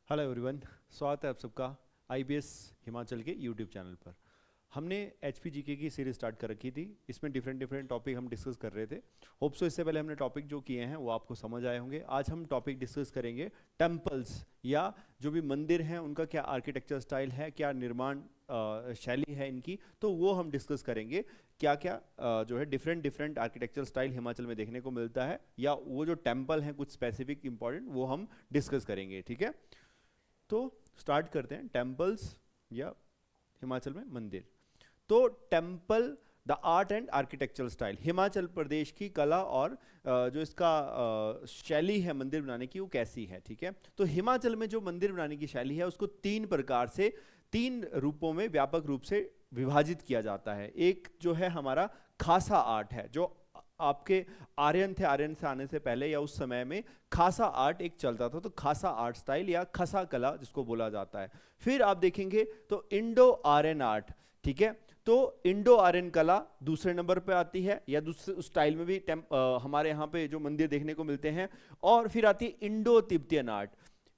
Hello everyone, स्वागत है आप सबका आईबीएस हिमाचल के यूट्यूब चैनल पर। हमने एचपीजीके की सीरीज स्टार्ट कर रखी थी। इसमें डिफरेंट डिफरेंट टॉपिक हम डिस्कस कर रहे थे। होप सो इससे पहले हमने टॉपिक जो किए हैं वो आपको समझ आए होंगे। आज हम टॉपिक डिस्कस करेंगे टेम्पल्स या जो भी मंदिर हैं उनका क्या आर्किटेक्चर स्टाइल है, क्या निर्माण शैली है इनकी, तो वो हम डिस्कस करेंगे। क्या क्या जो है different different architecture style Himachal में देखने को मिलता है, या वो जो टेम्पल हैं कुछ स्पेसिफिक इंपॉर्टेंट, वो हम डिस्कस करेंगे। ठीक है, तो स्टार्ट करते हैं। टेम्पल्स या हिमाचल में मंदिर। तो temple the art and architectural style, Himachal Pradesh की कला और जो इसका शैली है मंदिर बनाने की वो कैसी है। ठीक है, तो हिमाचल में जो मंदिर बनाने की शैली है उसको तीन प्रकार से, तीन रूपों में व्यापक रूप से विभाजित किया जाता है। एक जो है हमारा खासा आर्ट है, जो आपके आर्यन थे, आर्यन से आने से पहले या उस समय में खासा आर्ट एक चलता था, तो खासा आर्ट स्टाइल या खसा कला जिसको बोला जाता है। फिर आप देखेंगे तो इंडो आर्यन आर्ट। ठीक है, तो इंडो आर्यन कला दूसरे नंबर पे आती है, या दूसरे उस स्टाइल में भी हमारे यहाँ पे जो मंदिर देखने को मिलते हैं। और फिर आती है Indo Tibetan art.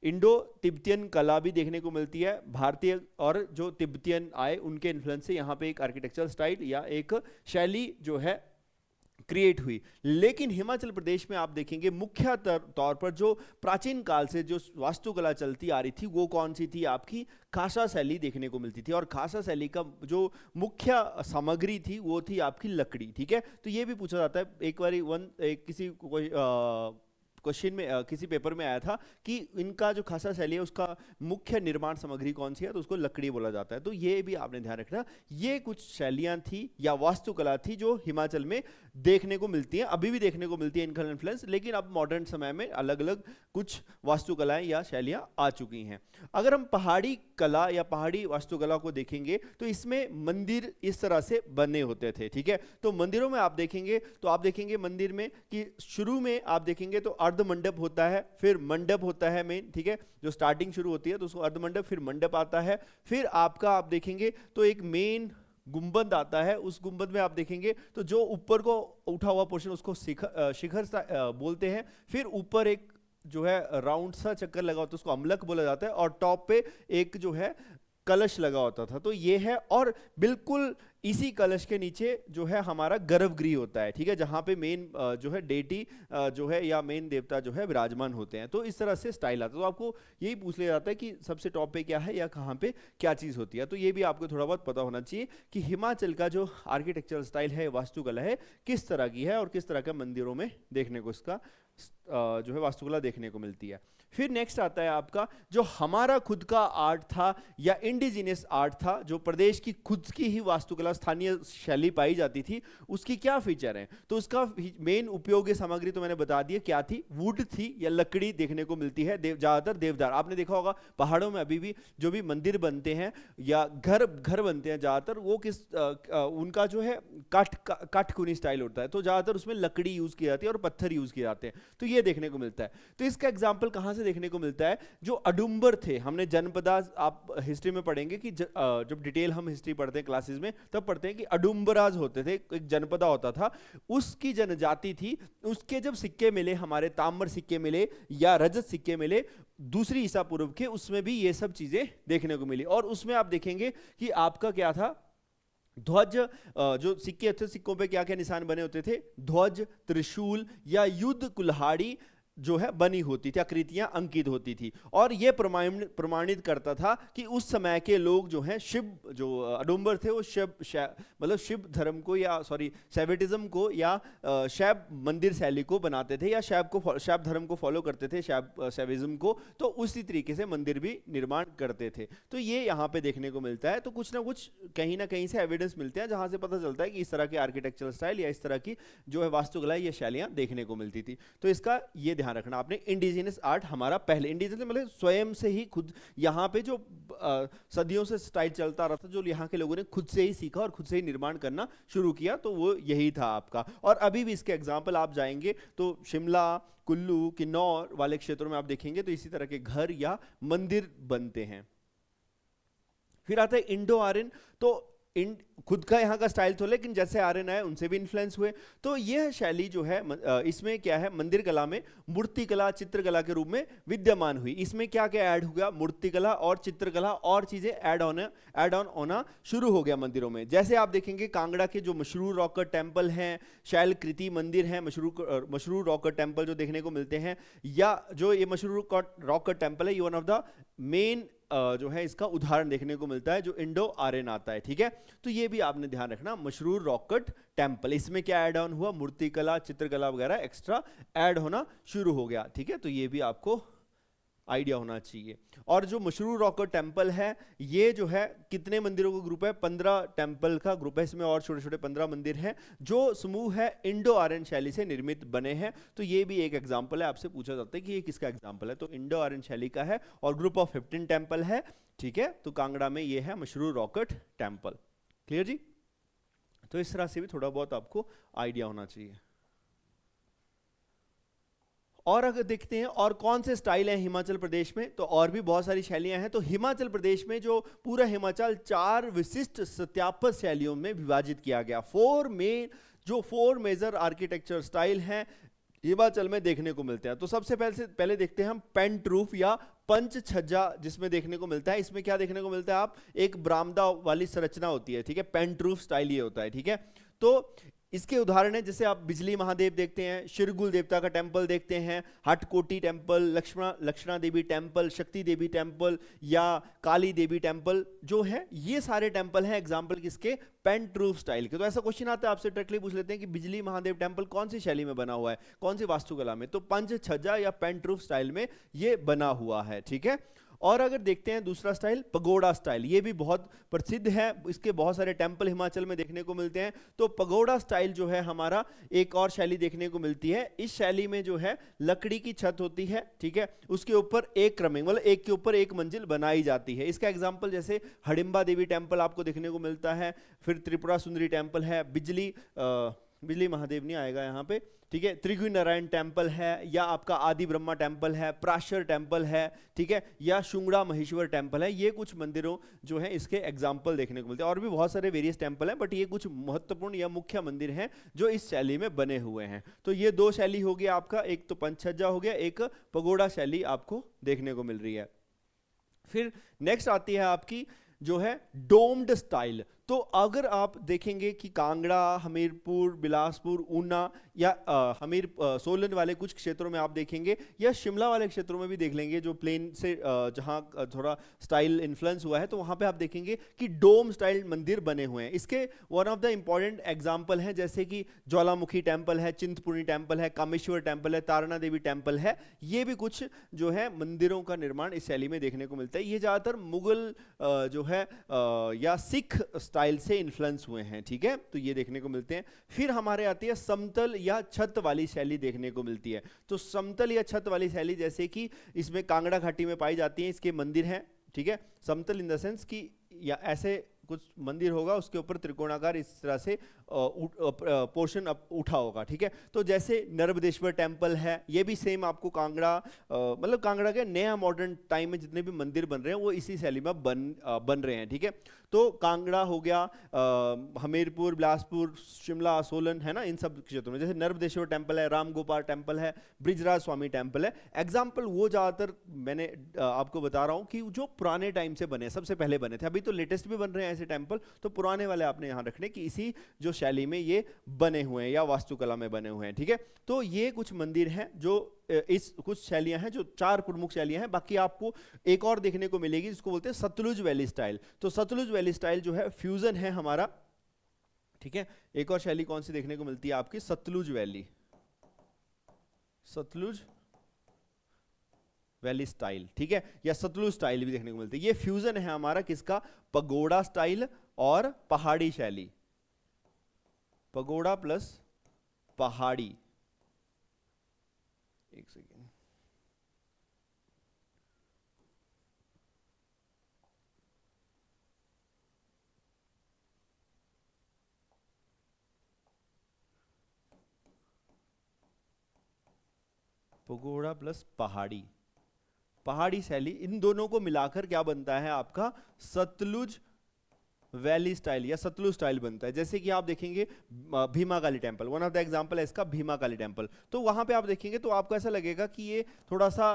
Indo Tibetan कला भी देखने को मिलती है। भारतीय और जो तिब्बतियन आए उनके इन्फ्लुएंस से यहाँ पे एक आर्किटेक्चरल स्टाइल या एक शैली जो है क्रिएट हुई। लेकिन हिमाचल प्रदेश में आप देखेंगे मुख्य तौर पर जो प्राचीन काल से जो वास्तुकला चलती आ रही थी वो कौन सी थी, आपकी खासा शैली देखने को मिलती थी। और खासा शैली का जो मुख्य सामग्री थी वो थी आपकी लकड़ी। ठीक है, तो ये भी पूछा जाता है एक बार किसी कोई क्वेश्चन में किसी पेपर में आया था कि इनका जो खासा शैली है उसका मुख्य निर्माण सामग्री कौन सी है, तो उसको लकड़ी बोला जाता है। तो ये भी आपने ध्यान रखना, ये कुछ शैलियां थी या वास्तुकला थी जो हिमाचल में देखने को मिलती हैं, अभी भी देखने को मिलती है इनका इन्फ्लुएंस। लेकिन अब मॉडर्न समय में अलग अलग कुछ वास्तुकलाएं या शैलियां आ चुकी हैं। अगर हम पहाड़ी कला या पहाड़ी वास्तुकला को देखेंगे तो इसमें मंदिर इस तरह से बने होते थे। ठीक है, तो मंदिरों में आप देखेंगे तो आप देखेंगे मंदिर में कि शुरू में आप देखेंगे तो अर्ध मंडप होता है, फिर मंडप होता है मेन। ठीक है, जो स्टार्टिंग शुरू होती है तो उसको अर्ध मंडप, फिर मंडप आता है। फिर आपका आप देखेंगे तो एक मेन गुंबद आता है। उस गुंबद में आप देखेंगे तो जो ऊपर को उठा हुआ पोर्शन उसको शिखर बोलते हैं। फिर ऊपर एक जो है राउंड सा चक्कर लगा होता है उसको अमलक बोला जाता है, और टॉप पे एक जो है कलश लगा होता था। तो ये है, और बिल्कुल इसी कलश के नीचे जो है हमारा गर्भगृह होता है। ठीक है, जहां पे मेन जो है डेटी जो है या मेन देवता जो है विराजमान होते हैं। तो इस तरह से स्टाइल आता है। तो आपको यही पूछ लिया जाता है कि सबसे टॉप पे क्या है या कहाँ पे क्या चीज होती है। तो ये भी आपको थोड़ा बहुत पता होना चाहिए कि हिमाचल का जो आर्किटेक्चरल स्टाइल है, वास्तुकला है, किस तरह की है और किस तरह के मंदिरों में देखने को इसका जो है वास्तुकला देखने को मिलती है। फिर नेक्स्ट आता है आपका जो हमारा खुद का आर्ट था या इंडिजिनियस आर्ट था, जो प्रदेश की खुद की ही वास्तुकला स्थानीय शैली पाई जाती थी, उसकी क्या फीचर है। तो उसका मेन उपयोगी सामग्री तो मैंने बता दी क्या थी, वुड थी या लकड़ी देखने को मिलती है। ज्यादातर देवदार, आपने देखा होगा पहाड़ों में अभी भी जो भी मंदिर बनते हैं या घर घर बनते हैं ज्यादातर वो किस उनका जो है काटकुनी स्टाइल होता है। तो ज्यादातर उसमें लकड़ी यूज की जाती है और पत्थर यूज किए जाते हैं। तो ये देखने को मिलता है। तो इसका एग्जाम्पल कहां से देखने को मिलता है, जो अडुम्बर थे, हमने जनपदा, आप हिस्ट्री में पढ़ेंगे कि जब डिटेल हम हिस्ट्री पढ़ते हैं क्लासेस में तब पढ़ते हैं कि अडुम्बराज होते थे, एक जनपदा होता था, उसकी जनजाति थी। उसके जब सिक्के मिले, हमारे ताम्र सिक्के मिले या रजत सिक्के मिले दूसरी ईसा पूर्व के, उसमें भी ये सब चीजें देखने को मिली। और उसमें आप देखेंगे कि आपका क्या था, ध्वज, जो सिक्के थे सिक्कों पे क्या क्या निशान बने होते थे, ध्वज, त्रिशूल या युद्ध कुल्हाड़ी जो है बनी होती थी, आकृतियां अंकित होती थी। और यह प्रमाणित करता था कि उस समय के लोग जो हैं शिव, जो अडुम्बर थे, वो मतलब शिव धर्म को या शैविज्म को या शैव मंदिर शैली को बनाते थे या शैव धर्म को फॉलो करते थे, शैविज्म को। तो उसी तरीके से मंदिर भी निर्माण करते थे। तो ये यहाँ पे देखने को मिलता है। तो कुछ ना कुछ कहीं ना कहीं से एविडेंस मिलते हैं जहां से पता चलता है कि इस तरह के आर्किटेक्चरल स्टाइल या इस तरह की जो है वास्तुकला ये शैलियां देखने को मिलती थी। तो इसका ये ध्यान रखना आपने। इंडिजिनस आर्ट हमारा पहले, इंडिजिनस मतलब स्वयं से ही खुद यहाँ पे जो सदियों से स्टाइल चलता रहा था, जो यहाँ के लोगों ने खुद से ही सीखा और खुद से ही निर्माण करना शुरू किया, तो वो यही था आपका। और अभी भी इसके एग्जाम्पल आप जाएंगे तो शिमला, कुल्लू, किन्नौर वाले क्षेत्रों में आप देखेंगे तो इसी तरह के घर या मंदिर बनते हैं। फिर आता है इंडो आर्यन। तो इन खुद का यहाँ का स्टाइल तो, लेकिन जैसे आर्यन आए उनसे भी इन्फ्लुएंस हुए। तो यह शैली जो है इसमें क्या है, मंदिर कला में मूर्तिकला चित्रकला के रूप में विद्यमान हुई। इसमें क्या क्या ऐड हुआ, मूर्तिकला और चित्रकला और चीजें ऐड ऑन होना शुरू हो गया मंदिरों में। जैसे आप देखेंगे कांगड़ा के जो मशरूर रॉक कट टेम्पल हैं, शैलकृति मंदिर हैं, मशरूर रॉक कट टेम्पल जो देखने को मिलते हैं, या जो ये मशरूर रॉक कट टेम्पल है, ये वन ऑफ द मेन जो है इसका उदाहरण देखने को मिलता है जो इंडो आर्यन आता है। ठीक है, तो ये भी आपने ध्यान रखना, मशरूर रॉक कट टेम्पल, इसमें क्या ऐड ऑन हुआ, मूर्तिकला चित्रकला वगैरह एक्स्ट्रा ऐड होना शुरू हो गया। ठीक है, तो ये भी आपको आइडिया होना चाहिए। और जो मशरूर रॉक कट टेम्पल है, ये जो है कितने मंदिरों का ग्रुप है, 15 टेम्पल का ग्रुप है, इसमें और छोटे छोटे 15 मंदिर हैं जो समूह है इंडो आर्यन शैली से निर्मित बने हैं। तो ये भी एक एग्जाम्पल है, आपसे पूछा जाता है कि ये किसका एग्जाम्पल है, तो इंडो आर्यन शैली का है और ग्रुप ऑफ 15 टेम्पल है। ठीक है, तो कांगड़ा में ये है Masroor rock cut temple. Clear जी? तो इस तरह से भी थोड़ा बहुत आपको आइडिया होना चाहिए। और अगर देखते हैं और कौन से स्टाइल हैं हिमाचल प्रदेश में, तो और भी बहुत सारी शैलियां हैं। तो हिमाचल प्रदेश में जो पूरा हिमाचल 4 विशिष्ट सत्यापक शैलियों में विभाजित किया गया। 4 मेजर आर्किटेक्चर स्टाइल हैं हिमाचल में देखने को मिलते हैं। तो सबसे पहले देखते हैं हम पेंट रूफ या पंच छज्जा जिसमें देखने को मिलता है। इसमें क्या देखने को मिलता है, आप एक बरामदा वाली संरचना होती है। ठीक है, पेंट रूफ स्टाइल ये होता है। ठीक है, तो इसके उदाहरण है, जैसे आप बिजली महादेव देखते हैं, शिरगुल देवता का टेंपल देखते हैं, हटकोटी टेंपल, लक्ष्मणा देवी टेंपल, शक्ति देवी टेंपल या काली देवी टेंपल जो है, ये सारे टेंपल हैं एग्जांपल किसके, पेंट रूफ स्टाइल के। तो ऐसा क्वेश्चन आता है, आपसे डायरेक्टली पूछ लेते हैं कि बिजली महादेव टेंपल कौन सी शैली में बना हुआ है, कौन सी वास्तुकला में, तो पंच छज्जा या पेंट रूफ स्टाइल में ये बना हुआ है। ठीक है, और अगर देखते हैं दूसरा स्टाइल पगोड़ा स्टाइल, ये भी बहुत प्रसिद्ध है, इसके बहुत सारे टेंपल हिमाचल में देखने को मिलते हैं। तो पगोड़ा स्टाइल जो है हमारा एक और शैली देखने को मिलती है। इस शैली में जो है लकड़ी की छत होती है। ठीक है, उसके ऊपर एक क्रमिंग मतलब एक के ऊपर एक मंजिल बनाई जाती है। इसका एग्जाम्पल जैसे हडिम्बा देवी टेंपल आपको देखने को मिलता है, फिर त्रिपुरा सुंदरी टेंपल है, बिजली महादेव नहीं आएगा यहाँ पे। ठीक है, त्रिगुण नारायण टेंपल है, या आपका आदि ब्रह्मा टेंपल है, प्राशर टेंपल है। ठीक है, या शुंगड़ा महेश्वर टेंपल है। ये कुछ मंदिरों जो है इसके एग्जाम्पल देखने को मिलते हैं। और भी बहुत सारे वेरियस टेंपल हैं, बट ये कुछ महत्वपूर्ण या मुख्य मंदिर हैं जो इस शैली में बने हुए हैं। तो ये 2 शैली हो गया आपका, एक तो पंचछज्जा हो गया, एक पगोड़ा शैली आपको देखने को मिल रही है। फिर नेक्स्ट आती है आपकी जो है डोम्ड स्टाइल। तो अगर आप देखेंगे कि कांगड़ा, हमीरपुर, बिलासपुर, ऊना या सोलन वाले कुछ क्षेत्रों में आप देखेंगे, या शिमला वाले क्षेत्रों में भी देख लेंगे जो प्लेन से जहां थोड़ा स्टाइल इन्फ्लुएंस हुआ है, तो वहां पे आप देखेंगे कि डोम स्टाइल मंदिर बने हुए हैं। इसके one of the important example हैं जैसे कि ज्वालामुखी टेंपल है, चिंतपूर्णी टेंपल है, कामेश्वर टेंपल है, तारणा देवी टेंपल है। ये भी कुछ जो है मंदिरों का निर्माण इस शैली में देखने को मिलता है। ये ज्यादातर मुगल जो है या सिख स्टाइल से इन्फ्लुएंस हुए हैं। ठीक है, तो ये देखने को मिलते हैं। फिर हमारे आती है समतल या छत वाली शैली देखने को मिलती है। तो समतल या छत वाली शैली जैसे कि इसमें कांगड़ा घाटी में पाई जाती है, इसके मंदिर हैं। ठीक है, समतल इन द सेंस कि या ऐसे कुछ मंदिर होगा, उसके ऊपर त्रिकोणाकार इस तरह से पोर्शन उठा होगा। ठीक है, तो जैसे नर्मदेश्वर टेंपल है, ये भी सेम आपको कांगड़ा मतलब कांगड़ा के नया मॉडर्न टाइम में जितने भी मंदिर बन रहे हैं वो इसी शैली में बन रहे हैं। ठीक है, तो कांगड़ा हो गया, हमीरपुर, बिलासपुर, शिमला, सोलन है ना, इन सब क्षेत्रों में। जैसे नर्मदेश्वर टेंपल है, राम गोपाल टेंपल है, ब्रिजराज स्वामी टेंपल है। एग्जाम्पल वो ज्यादातर मैंने आपको बता रहा हूँ कि जो पुराने टाइम से बने, सबसे पहले बने थे, अभी तो लेटेस्ट भी बन रहे हैं ऐसे टेंपल, तो पुराने वाले आपने यहाँ रखने कि इसी जो शैली में ये बने हुए हैं या वास्तुकला में बने हुए हैं। ठीक है, तो ये कुछ मंदिर हैं जो इस कुछ शैलियां हैं, जो 4 प्रमुख शैलियां हैं। बाकी आपको एक और देखने को मिलेगी जिसको बोलते हैं सतलुज वैली स्टाइल। तो सतलुज वैली स्टाइल जो है फ्यूजन है हमारा। ठीक है, एक और शैली कौन सी देखने को मिलती है आपकी, सतलुज वैली स्टाइल। ठीक है, या सतलुज स्टाइल भी देखने को मिलती है। ये फ्यूजन है हमारा किसका, पगोड़ा स्टाइल और पहाड़ी शैली, पगोड़ा प्लस पहाड़ी। एक सेकेंड, पगोड़ा प्लस पहाड़ी, पहाड़ी शैली, इन दोनों को मिलाकर क्या बनता है आपका सतलुज वैली स्टाइल या सतलुज स्टाइल बनता है। जैसे कि आप देखेंगे Bhima Kali temple, one of the example है इसका भीमा काली टेम्पल। तो वहां पे आप देखेंगे तो आपको ऐसा लगेगा कि ये थोड़ा सा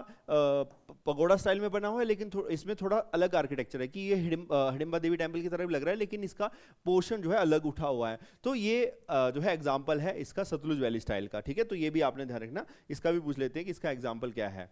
पगोड़ा स्टाइल में बना हुआ है, लेकिन इसमें थोड़ा अलग आर्किटेक्चर है, कि ये हिडिंबा देवी टेम्पल की तरह भी लग रहा है, लेकिन इसका पोर्शन जो है अलग उठा हुआ है। तो ये जो है एग्जाम्पल है इसका सतलुज वैली स्टाइल का, ठीक है। तो ये भी आपने ध्यान रखना, इसका भी पूछ लेते हैं कि इसका एग्जाम्पल क्या है,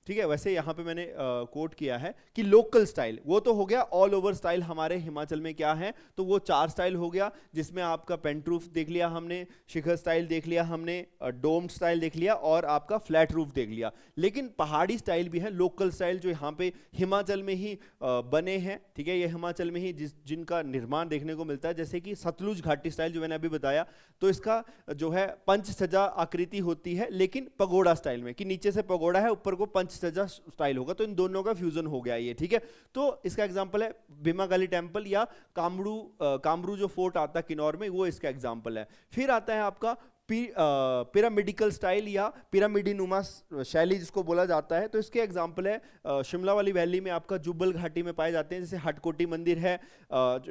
ठीक है। वैसे यहाँ पे मैंने कोट किया है कि लोकल स्टाइल, वो तो हो गया ऑल ओवर स्टाइल हमारे हिमाचल में क्या है, तो वो 4 स्टाइल हो गया, जिसमें आपका पेंट रूफ देख लिया हमने, शिखर स्टाइल देख लिया हमने, डोम स्टाइल देख लिया, और आपका फ्लैट रूफ देख लिया। लेकिन पहाड़ी स्टाइल भी है, लोकल स्टाइल, जो यहाँ पे हिमाचल में ही बने हैं, ठीक है। ये हिमाचल में ही जिनका निर्माण देखने को मिलता है, जैसे कि सतलुज घाटी स्टाइल जो मैंने अभी बताया, तो इसका जो है पंच सजा आकृति होती है, लेकिन पगोड़ा स्टाइल में, कि नीचे से पगोड़ा है, ऊपर को पंच सजा स्टाइल होगा, तो इन दोनों का फ्यूजन हो गया ये, ठीक है। तो इसका एग्जांपल है भीमा काली टेम्पल, या कामरू जो फोर्ट आता है किन्नौर में, वो इसका एग्जांपल है। फिर आता है आपका पिरामिडिकल स्टाइल या पिरामिडी नुमा शैली जिसको बोला जाता है। तो इसके एग्जांपल है शिमला वाली वैली में आपका जुब्बल घाटी में पाए जाते हैं, जैसे हटकोटी मंदिर है,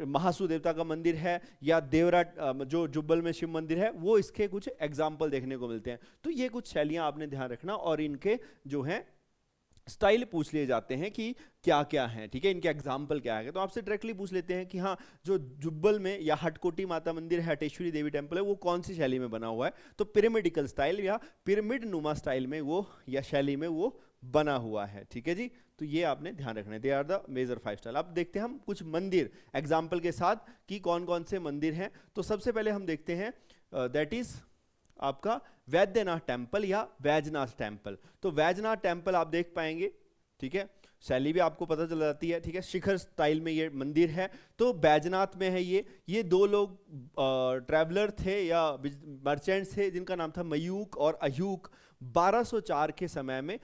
महासू देवता का मंदिर है, या देवरा जो जुब्बल में शिव मंदिर है, वो इसके कुछ एग्जाम्पल देखने को मिलते हैं। तो ये कुछ शैलियां आपने ध्यान रखना, और इनके जो है स्टाइल पूछ लिए जाते हैं कि क्या क्या है, ठीक है, इनके एग्जाम्पल क्या है। तो आपसे डायरेक्टली पूछ लेते हैं कि हाँ, जो जुब्बल में या हटकोटी माता मंदिर है, हटेश्वरी देवी टेम्पल है, वो कौन सी शैली में बना हुआ है, तो पिरामिडिकल स्टाइल या पिरामिड नुमा स्टाइल में वो, या शैली में वो बना हुआ है, ठीक है जी। तो ये आपने ध्यान रखना है, they are the major 5 style. अब देखते हैं हम कुछ मंदिर एग्जाम्पल के साथ कि कौन कौन से मंदिर हैं। तो सबसे पहले हम देखते हैं दैट इज आपका वैद्यनाथ टेम्पल या वैजनाथ टेम्पल। तो वैजनाथ टेम्पल आप देख पाएंगे, ठीक है, शैली भी आपको पता चल जाती है, ठीक है, शिखर स्टाइल में ये मंदिर है। तो बैजनाथ में है ये 2 लोग ट्रैवलर थे या मर्चेंट्स थे, जिनका नाम था मयूक और अयूक। 1204 के समय में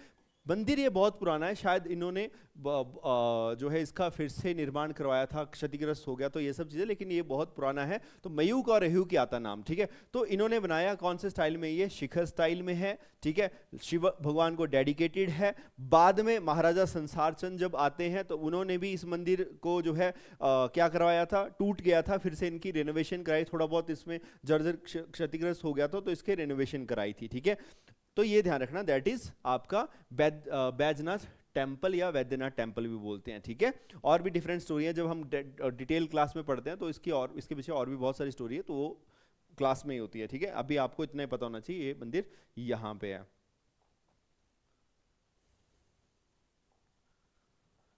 मंदिर ये बहुत पुराना है, शायद इन्होंने जो है इसका फिर से निर्माण करवाया था, क्षतिग्रस्त हो गया, तो ये सब चीजें, लेकिन ये बहुत पुराना है। तो मयूक और अयूक की आता नाम, ठीक है। तो इन्होंने बनाया कौन से स्टाइल में, ये शिखर स्टाइल में है, ठीक है, शिव भगवान को डेडिकेटेड है। बाद में महाराजा संसार चंद जब आते हैं, तो उन्होंने भी इस मंदिर को जो है क्या करवाया था, टूट गया था, फिर से इनकी रेनोवेशन कराई, थोड़ा बहुत इसमें जर्जर क्षतिग्रस्त हो गया था, तो इसके रेनोवेशन कराई थी, ठीक है। तो ये ध्यान रखना, दैट इज आपका बैजनाथ टेम्पल या वैद्यनाथ टेम्पल भी बोलते हैं, ठीक है। और भी डिफरेंट स्टोरी है, जब हम डिटेल क्लास में पढ़ते हैं तो इसके पीछे और भी बहुत सारी स्टोरी है, तो वो क्लास में ही होती है, ठीक है। अभी आपको इतना ही पता होना चाहिए ये मंदिर यहां पे है।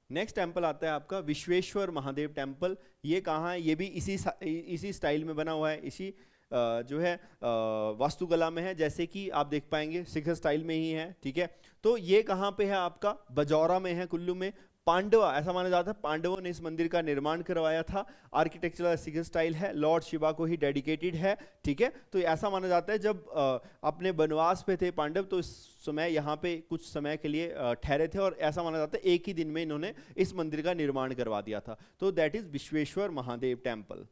नेक्स्ट टेम्पल आता है आपका विश्वेश्वर महादेव टेम्पल। ये कहाँ है, ये भी इसी स्टाइल में बना हुआ है, इसी जो है वास्तुकला में है, जैसे कि आप देख पाएंगे शिखर स्टाइल में ही है, ठीक है। तो ये कहाँ पे है, आपका बजौरा में है, कुल्लू में। पांडवा, ऐसा माना जाता है पांडवों ने इस मंदिर का निर्माण करवाया था। आर्किटेक्चरल शिखर स्टाइल है, लॉर्ड शिवा को ही डेडिकेटेड है, ठीक है। तो ऐसा माना जाता है जब अपने वनवास पे थे पांडव, तो इस समय यहाँ पे कुछ समय के लिए ठहरे थे, और ऐसा माना जाता है एक ही दिन में इन्होंने इस मंदिर का निर्माण करवा दिया था। तो that is Vishweshwar Mahadev temple.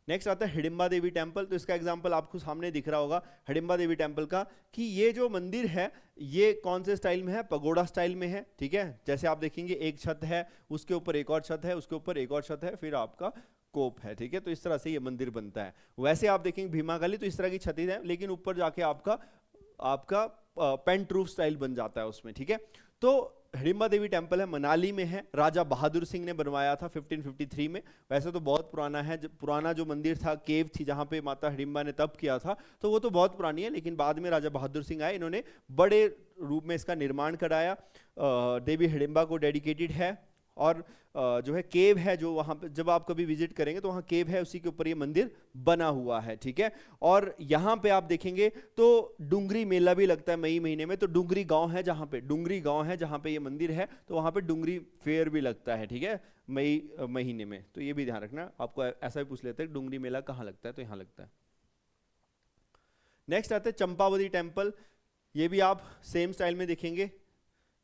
Next आता है हिडिंबा देवी टेम्पल। तो इसका एग्जांपल आपको सामने दिख रहा होगा हिडिंबा देवी टेम्पल का, कि ये जो मंदिर है ये कौन से स्टाइल में है, पगोड़ा स्टाइल में है, ठीक है। जैसे आप देखेंगे एक छत है, उसके ऊपर एक और छत है, उसके ऊपर एक और छत है, फिर आपका कोप है, ठीक है। तो इस तरह से ये मंदिर बनता है। वैसे आप देखेंगे भीमा काली तो इस तरह की छतें हैं, लेकिन ऊपर जाके आपका पेंट रूफ स्टाइल बन जाता है उसमें, ठीक है। तो हिडिंबा देवी टेम्पल है, मनाली में है, राजा बहादुर सिंह ने बनवाया था 1553 में। वैसे तो बहुत पुराना है, पुराना जो मंदिर था, केव थी जहां पे माता हिडिंबा ने तप किया था, तो वो तो बहुत पुरानी है, लेकिन बाद में राजा बहादुर सिंह आए, इन्होंने बड़े रूप में इसका निर्माण कराया। देवी हिडिंबा को डेडिकेटेड है, और जो है केव है, जो वहां पे जब आप कभी विजिट करेंगे तो वहां केव है, उसी के ऊपर ये मंदिर बना हुआ है, ठीक है। और यहाँ पे आप देखेंगे तो डुंगरी मेला भी लगता है मई महीने में। तो डुंगरी गांव है जहाँ पे ये मंदिर है, तो वहां पे डुंगरी फेयर भी लगता है, ठीक है, मई महीने में। तो ये भी ध्यान रखना, आपको ऐसा भी पूछ लेते हैं डुंगरी मेला कहाँ लगता है, तो यहाँ लगता है। नेक्स्ट आता है चंपावती टेम्पल। ये भी आप सेम स्टाइल में देखेंगे,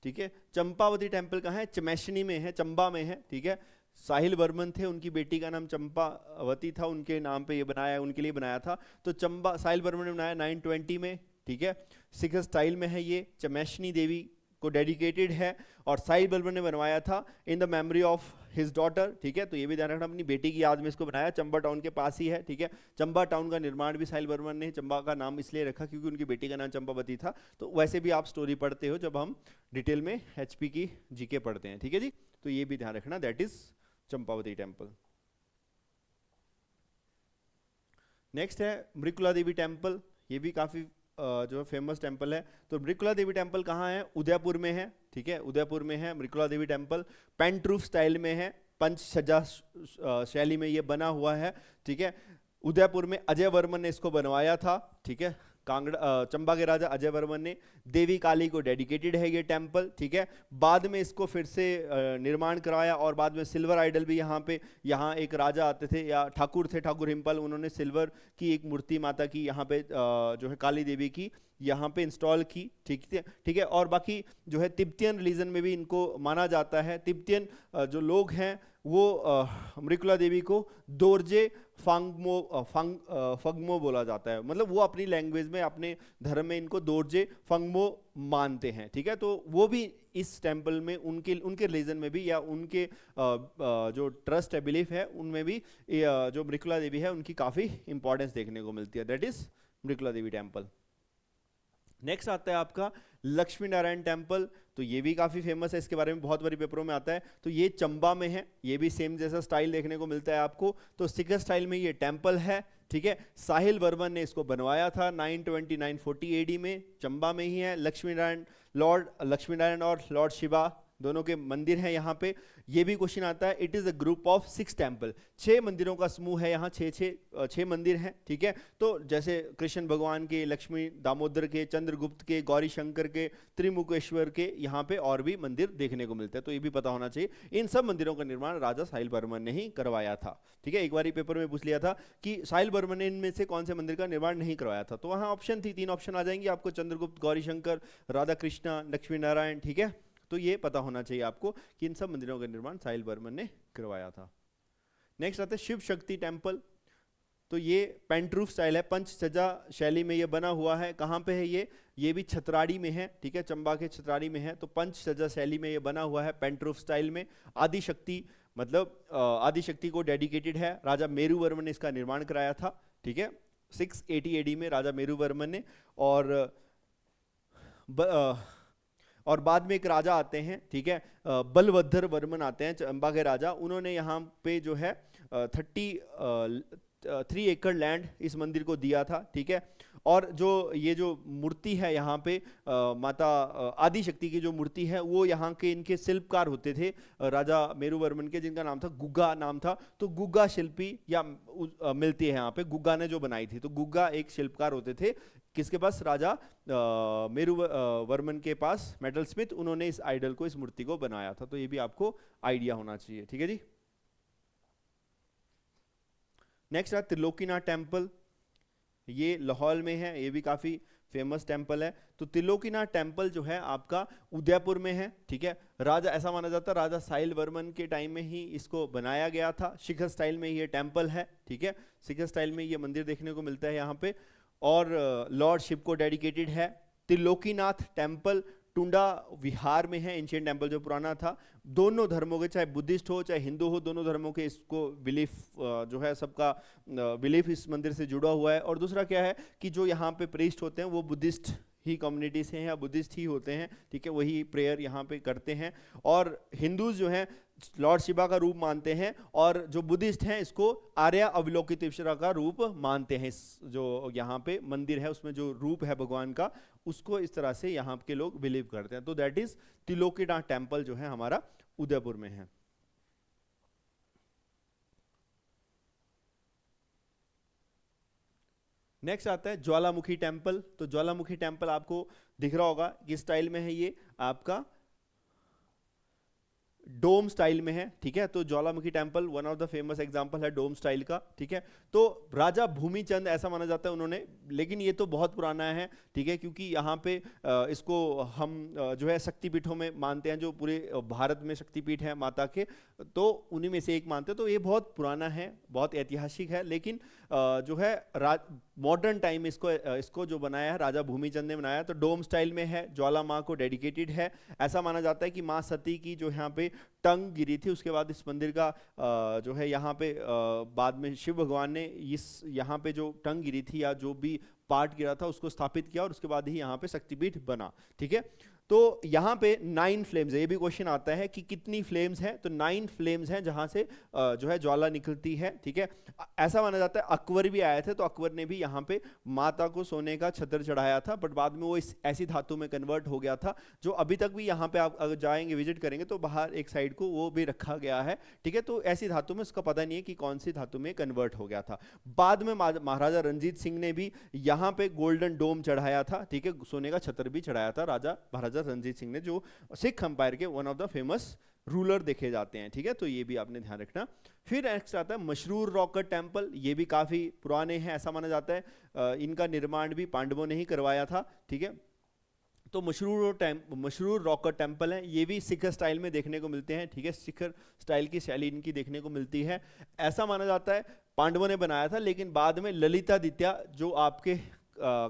ठीक है। चंपावती टेम्पल कहाँ है, चमैशनी में है, चंबा में है, ठीक है। साहिल वर्मन थे, उनकी बेटी का नाम चंपावती था, उनके नाम पे ये बनाया, उनके लिए बनाया था। तो साहिल वर्मन ने बनाया 920 में, ठीक है। शिखर स्टाइल में है ये, चमैशनी देवी को डेडिकेटेड है और साहिल बर्मन ने बनवाया था in the memory of his daughter, ठीक है। तो ये भी ध्यान रखना, अपनी बेटी की याद में इसको बनाया, चंबा टाउन के पास ही है, ठीक है। चंबा टाउन का निर्माण भी साहिल बर्मन ने चंबा का नाम इसलिए रखा क्योंकि उनकी बेटी का नाम चंपावती था। तो वैसे भी आप स्टोरी पढ़ते हो जब हम डिटेल में एचपी की जीके पढ़ते हैं, ठीक है जी। तो ये भी ध्यान रखना, that is Champavati temple. Next है मृकुला देवी टेम्पल, ये भी काफी जो है फेमस टेम्पल है। तो मृकुला देवी टेम्पल कहाँ है? उदयपुर में है, ठीक है, उदयपुर में है मृकुला देवी टेम्पल। पेंटरूफ स्टाइल में है, पंच सज्जा शैली में ये बना हुआ है, ठीक है। उदयपुर में अजय वर्मन ने इसको बनवाया था, ठीक है। चंबा के राजा अजय वर्मन ने, देवी काली को डेडिकेटेड है ये टेम्पल, ठीक है। बाद में इसको फिर से निर्माण कराया और बाद में सिल्वर आइडल भी यहाँ एक राजा आते थे या ठाकुर थे, ठाकुर हिम्पल, उन्होंने सिल्वर की एक मूर्ति माता की यहाँ पे जो है काली देवी की यहाँ पे इंस्टॉल की, ठीक है। और बाकी जो है तिब्बतियन रिलीजन में भी इनको माना जाता है। तिब्बतियन जो लोग हैं वो मृकुला देवी को दोरजे फंगमो बोला जाता है, मतलब वो अपनी लैंग्वेज में अपने धर्म में इनको दोरजे फंगमो मानते हैं, ठीक है। तो वो भी इस टेंपल में उनके रिलीजन में भी या उनके जो ट्रस्ट है, बिलीफ है, उनमें भी जो मृकुला देवी है उनकी काफ़ी इंपॉर्टेंस देखने को मिलती है, that is Mrikula Devi temple. Next आता है आपका लक्ष्मी नारायण टेम्पल, तो ये भी काफी फेमस है, इसके बारे में बहुत बारी पेपरों में आता है। तो ये चंबा में है, ये भी सेम जैसा स्टाइल देखने को मिलता है आपको। तो सिखर स्टाइल में ये टेम्पल है, ठीक है। साहिल वर्मन ने इसको बनवाया था 920-940 एडी में, चंबा में ही है। लॉर्ड लक्ष्मी नारायण और लॉर्ड शिवा दोनों के मंदिर हैं यहाँ पे। ये भी क्वेश्चन आता है, it is a group of 6 temple, 6 मंदिरों का समूह है यहाँ, 6 मंदिर हैं, ठीक है। तो जैसे कृष्ण भगवान के, लक्ष्मी दामोदर के, चंद्रगुप्त के, गौरी शंकर के, त्रिमुकेश्वर के यहाँ पे और भी मंदिर देखने को मिलते हैं, तो ये भी पता होना चाहिए। इन सब मंदिरों का निर्माण राजा साहिल वर्मन ने ही करवाया था, ठीक है। एक बार पेपर में पूछ लिया था कि साहिल वर्मन ने इनमें से कौन से मंदिर का निर्माण नहीं करवाया था, तो वहाँ ऑप्शन थी, 3 ऑप्शन आ जाएंगे आपको, चंद्रगुप्त, गौरी शंकर, राधा कृष्णा, लक्ष्मी नारायण, ठीक है। तो ये पता होना चाहिए आपको कि इन सब मंदिरों का निर्माण साहिल वर्मन ने करवाया था। नेक्स्ट आता है शिव शक्ति टेम्पल, तो ये पेंटरूफ स्टाइल है, पंच सज्जा शैली में ये बना हुआ है। कहाँ पे है ये भी छतराड़ी में है, ठीक है, चंबा के छतराड़ी में है। तो पंच सज्जा शैली में ये बना हुआ है, पेंटरूफ स्टाइल में। आदिशक्ति मतलब आदिशक्ति को डेडिकेटेड है, राजा मेरू वर्मन ने इसका निर्माण कराया था, ठीक है, 680 एडी में राजा मेरू वर्मन ने। और बाद में एक राजा आते हैं, ठीक है, बलभद्र वर्मन आते हैं, चंबा के राजा, उन्होंने यहाँ पे जो है 3 एकड़ लैंड इस मंदिर को दिया था, ठीक है। और ये जो मूर्ति है यहाँ पे माता आदिशक्ति की जो मूर्ति है वो यहाँ के इनके शिल्पकार होते थे राजा मेरू वर्मन के, जिनका नाम था गुग्गा नाम था। तो गुग्गा शिल्पी या मिलती है यहाँ पे, गुग्गा ने जो बनाई थी। तो गुग्गा एक शिल्पकार होते थे, किसके पास? राजा मेरू वर्मन के पास, मेटल स्मिथ, उन्होंने इस आइडल को, इस मूर्ति को बनाया था। तो ये भी आपको आइडिया होना चाहिए, ठीक है जी। नेक्स्ट है त्रिलोकीनाथ टेम्पल, ये लाहौल में है, ये भी काफी फेमस टेम्पल है। तो त्रिलोकीनाथ टेम्पल जो है आपका उदयपुर में है, ठीक है। राजा, ऐसा माना जाता है राजा साहिल वर्मन के टाइम में ही इसको बनाया गया था। शिखर स्टाइल में ये टेम्पल है, ठीक है, शिखर स्टाइल में ये मंदिर देखने को मिलता है यहाँ पे। और लॉर्ड शिव को डेडिकेटेड है। त्रिलोकीनाथ टेम्पल टुंडा विहार में है, एंशिएंट टेम्पल जो पुराना था। दोनों धर्मों के, चाहे बुद्धिस्ट हो चाहे हिंदू हो, दोनों धर्मों के इसको बिलीफ जो है, सबका बिलीफ इस मंदिर से जुड़ा हुआ है। और दूसरा क्या है कि जो यहाँ पे प्रीस्ट होते हैं वो बुद्धिस्ट ही कम्युनिटी से हैं या बुद्धिस्ट ही होते हैं, ठीक है, वही प्रेयर यहाँ पे करते हैं। और हिंदूज जो हैं लॉर्ड शिवा का रूप मानते हैं, और जो बुद्धिस्ट हैं इसको आर्या अवलोकितेश्वरा का रूप मानते हैं। इस जो यहाँ पे मंदिर है उसमें जो रूप है भगवान का, उसको इस तरह से यहाँ के लोग बिलीव करते हैं। तो दैट इज त्रिलोकीनाथ टेम्पल जो है हमारा उदयपुर में है। नेक्स्ट आता है ज्वालामुखी टेम्पल। तो ज्वालामुखी टेम्पल आपको दिख रहा होगा किस स्टाइल में है, ये आपका डोम स्टाइल में है, ठीक है। तो ज्वालामुखी temple one of the famous example है डोम स्टाइल का, ठीक है। तो राजा भूमिचंद ऐसा माना जाता है उन्होंने, लेकिन ये तो बहुत पुराना है, ठीक है, क्योंकि यहाँ पे इसको हम जो है शक्तिपीठों में मानते हैं, जो पूरे भारत में शक्तिपीठ है माता के, तो उन्हीं में से एक मानते हैं। तो ये बहुत पुराना है, बहुत ऐतिहासिक है, लेकिन जो है मॉडर्न टाइम इसको जो बनाया है राजा भूमिचंद ने बनाया, तो डोम स्टाइल में है, ज्वाला माँ को डेडिकेटेड है। ऐसा माना जाता है कि माँ सती की जो यहाँ पे टंग गिरी थी, उसके बाद इस मंदिर का जो है यहाँ पे बाद में शिव भगवान ने इस यहाँ पे जो टंग गिरी थी या जो भी पार्ट गिरा था उसको स्थापित किया, और उसके बाद ही यहाँ पे शक्तिपीठ बना, ठीक है। तो यहाँ पे 9 फ्लेम्स है, ये भी क्वेश्चन आता है कि कितनी फ्लेम्स हैं, तो 9 फ्लेम्स हैं जहाँ से जो है ज्वाला निकलती है, ठीक है। ऐसा माना जाता है अकबर भी आए थे, तो अकबर ने भी यहाँ पे माता को सोने का छत्र चढ़ाया था, बट बाद में वो इस ऐसी धातु में कन्वर्ट हो गया था, जो अभी तक भी यहाँ पे आप अगर जाएंगे विजिट करेंगे तो बाहर एक साइड को वो भी रखा गया है, ठीक है। तो ऐसी धातु में, उसका पता नहीं है कि कौन सी धातु में कन्वर्ट हो गया था। बाद में महाराजा रणजीत सिंह ने भी यहाँ पे गोल्डन डोम चढ़ाया था, ठीक है, सोने का छत्र भी चढ़ाया था महाराजा रणजीत सिंह ने, जो सिख अंपायर के one of the famous ruler देखे जाते हैं, ठीक है। तो ये भी आपने ध्यान रखना। फिर नेक्स्ट आता है मशरूर रॉकर टेम्पल, ये भी काफी पुराने हैं, ऐसा माना जाता है इनका निर्माण भी पांडवों ने ही करवाया था, ठीक है। तो मशरूर रॉकर टेम्पल है, ये भी सिख स्टाइल में देखने को मिलते हैं, ठीक है, सिख स्टाइल की शैली इनकी देखने को मिलती है। ऐसा माना जाता है पांडवों ने बनाया था, लेकिन बाद में ललितादित्य जो आपके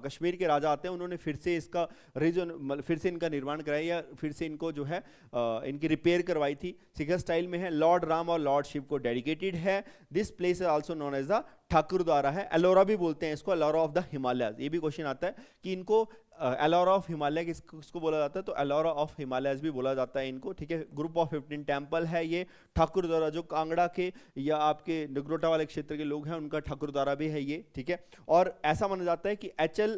कश्मीर के राजा आते हैं, उन्होंने फिर से इसका फिर से इनका निर्माण कराया, या फिर से इनको जो है इनकी रिपेयर करवाई थी। सिख स्टाइल में है, लॉर्ड राम और लॉर्ड शिव को डेडिकेटेड है। This place is also known as the Thakur Dwara है, एलोरा भी बोलते हैं इसको, एलोरा ऑफ द हिमालयस। ये भी क्वेश्चन आता है कि इनको एलोरा ऑफ हिमालय किसको बोला जाता है, तो एलोरा ऑफ हिमालयस भी बोला जाता है इनको, ठीक है। ग्रुप ऑफ 15 टेम्पल है ये ठाकुर द्वारा, जो कांगड़ा के या आपके नगरोटा वाले क्षेत्र के लोग हैं उनका ठाकुर द्वारा भी है ये, ठीक है। और ऐसा माना जाता है कि HL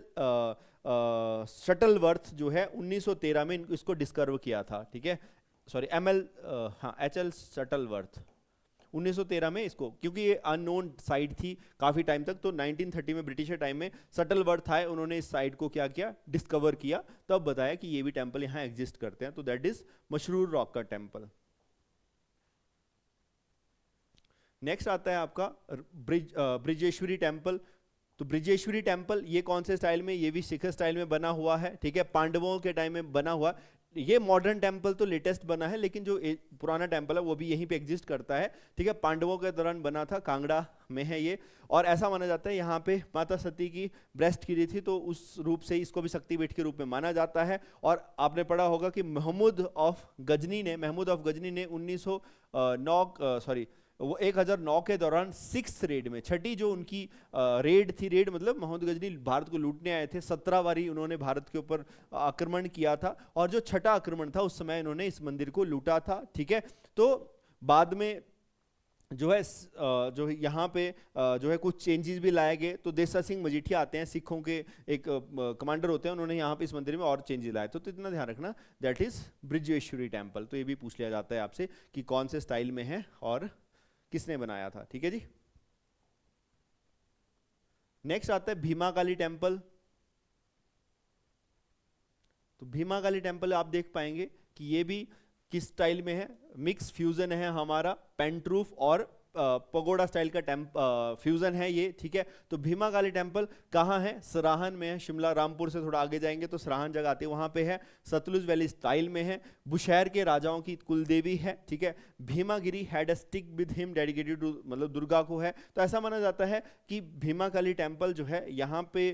शटलवर्थ जो है 1913 में इसको डिस्कवर किया था, ठीक है, सॉरी HL शटलवर्थ 1913 में इसको, क्योंकि ये अननोन साइट थी काफी टाइम तक, तो 1930 में ब्रिटिशर टाइम में शटलवर्थ आए, उन्होंने इस साइट को क्या किया, डिस्कवर किया, तब बताया कि ये भी टेंपल यहाँ एग्जिस्ट करते हैं। तो दैट इज मशरूर रॉक का टेंपल। नेक्स्ट आता है आपका ब्रिजेश्वरी टेंपल। तो ब्रिजेश्वरी टेंपल ये कौन से स्टाइल में, ये भी सिख स्टाइल में बना हुआ है, ठीक है, पांडवों के टाइम में बना हुआ। ये मॉडर्न टेंपल तो लेटेस्ट बना है, लेकिन जो पुराना टेंपल है वो भी यहीं पे एग्जिस्ट करता है, ठीक है। पांडवों के दौरान बना था, कांगड़ा में है ये, और ऐसा माना जाता है यहाँ पे माता सती की ब्रेस्ट गिरी थी, तो उस रूप से इसको भी शक्तिपीठ के रूप में माना जाता है। और आपने पढ़ा होगा कि महमूद ऑफ गजनी ने 1009 के दौरान 6th रेड में, छठी जो उनकी रेड थी, रेड मतलब महमूद गजनी भारत को लूटने आए थे, 17 बारी उन्होंने भारत के ऊपर आक्रमण किया था, और जो छठा आक्रमण था उस समय इन्होंने इस मंदिर को लूटा था, ठीक है। तो बाद में जो है जो यहाँ पे जो है कुछ चेंजेस भी लाए गए। तो देसा सिंह मजीठिया आते हैं, सिखों के एक कमांडर होते हैं, उन्होंने यहाँ पे इस मंदिर में और चेंजेस लाए। तो इतना ध्यान रखना, दैट इज ब्रिजेश्वरी टेंपल। तो ये भी पूछ लिया जाता है आपसे कि कौन से स्टाइल में है और किसने बनाया था, ठीक है जी। नेक्स्ट आता है भीमा काली टेंपल। तो भीमा काली टेंपल आप देख पाएंगे कि ये भी किस स्टाइल में है, मिक्स फ्यूजन है हमारा, पेंटरूफ और पगोडा स्टाइल का फ्यूजन है ये, ठीक है। तो भीमा काली टेंपल कहाँ है, सराहन में है, शिमला रामपुर से थोड़ा आगे जाएंगे तो सराहन जगह आती है, वहां पे है। सतलुज वैली स्टाइल में है, बुशहर के राजाओं की कुलदेवी है, ठीक है। Bhimagiri had a stick with him dedicated to, मतलब दुर्गा को है। तो ऐसा माना जाता है कि भीमा काली टेंपल जो है यहाँ पे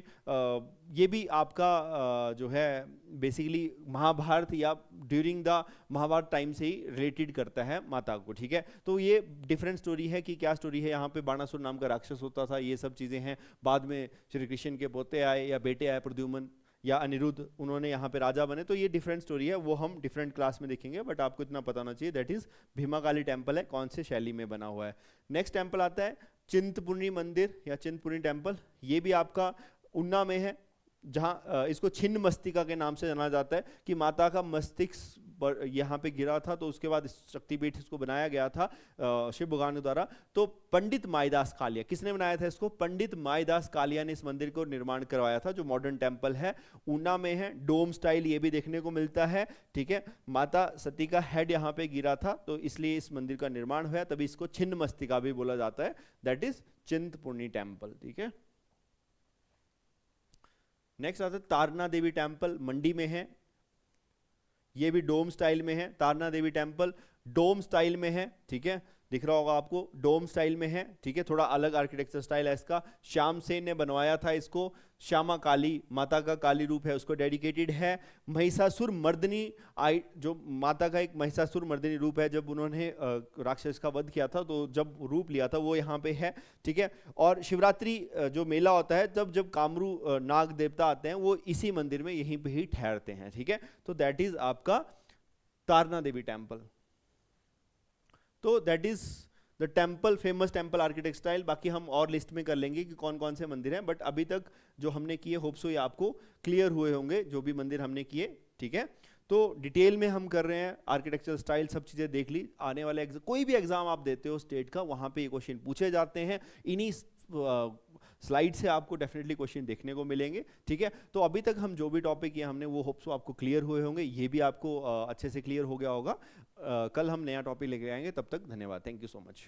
ये भी आपका जो है बेसिकली महाभारत या ड्यूरिंग द महाभारत टाइम से ही रिलेटेड करता है माता को, ठीक है। तो ये डिफरेंट स्टोरी है कि क्या स्टोरी है, यहाँ पे बाणासुर नाम का राक्षस होता था, ये सब चीजें हैं। बाद में श्री कृष्ण के पोते आए या बेटे आए, प्रद्युम्न या अनिरुद्ध, उन्होंने यहाँ पे राजा बने। तो ये डिफरेंट स्टोरी है, वो हम डिफरेंट क्लास में देखेंगे, बट आपको इतना पता होना चाहिए that is Bhima Kali temple है, कौन से शैली में बना हुआ है। नेक्स्ट टेंपल आता है चिंतपूर्णी मंदिर या चिंतपूर्णी टेंपल। ये भी आपका उन्ना में है, जहाँ इसको छिन्न मस्तिका के नाम से जाना जाता है कि माता का मस्तिष्क यहाँ पे गिरा था, तो उसके बाद शक्तिपीठ इसको बनाया गया था शिव भगवान द्वारा। तो पंडित माईदास कालिया, किसने बनाया था इसको? पंडित माईदास कालिया ने इस मंदिर को निर्माण करवाया था, जो मॉडर्न टेम्पल है, ऊना में है। डोम स्टाइल ये भी देखने को मिलता है, ठीक है। माता सती का हेड यहाँ पे गिरा था, तो इसलिए इस मंदिर का निर्माण हुआ, तभी इसको छिन्न मस्तिका भी बोला जाता है, दैट इज चिंतपूर्णी टेम्पल, ठीक है। नेक्स्ट आता है तारना देवी टेम्पल, मंडी में है, ये भी डोम स्टाइल में है। तारना देवी टेम्पल डोम स्टाइल में है, ठीक है, दिख रहा होगा आपको, डोम स्टाइल में है, ठीक है, थोड़ा अलग आर्किटेक्चर स्टाइल है इसका। श्याम सेन ने बनवाया था इसको। श्यामा काली माता का काली रूप है, उसको डेडिकेटेड है। महिषासुर मर्दिनी जो माता का एक महिषासुर मर्दिनी रूप है, जब उन्होंने राक्षस का वध किया था, तो जब रूप लिया था वो यहाँ पे है, ठीक है। और शिवरात्रि जो मेला होता है, तब जब कामरू नाग देवता आते हैं, वो इसी मंदिर में यहीं पे ही ठहरते हैं, ठीक है। तो दैट इज आपका तारना देवी टेम्पल। तो that is the temple, famous temple architect style. बाकी हम और लिस्ट में कर लेंगे कि कौन कौन से मंदिर हैं, बट अभी तक जो हमने किए होप सो ये आपको क्लियर हुए होंगे, जो भी मंदिर हमने किए, ठीक है। तो डिटेल में हम कर रहे हैं, आर्किटेक्चर स्टाइल सब चीज़ें देख ली। आने वाले कोई भी एग्जाम आप देते हो स्टेट का, वहाँ पे ये क्वेश्चन पूछे जाते हैं, इन्हीं स्लाइड से आपको डेफिनेटली क्वेश्चन देखने को मिलेंगे, ठीक है। तो अभी तक हम जो भी टॉपिक किए हमने, वो होप सो आपको क्लियर हुए होंगे, ये भी आपको अच्छे से क्लियर हो गया होगा। कल हम नया टॉपिक लेके आएंगे, तब तक धन्यवाद, थैंक यू सो मच।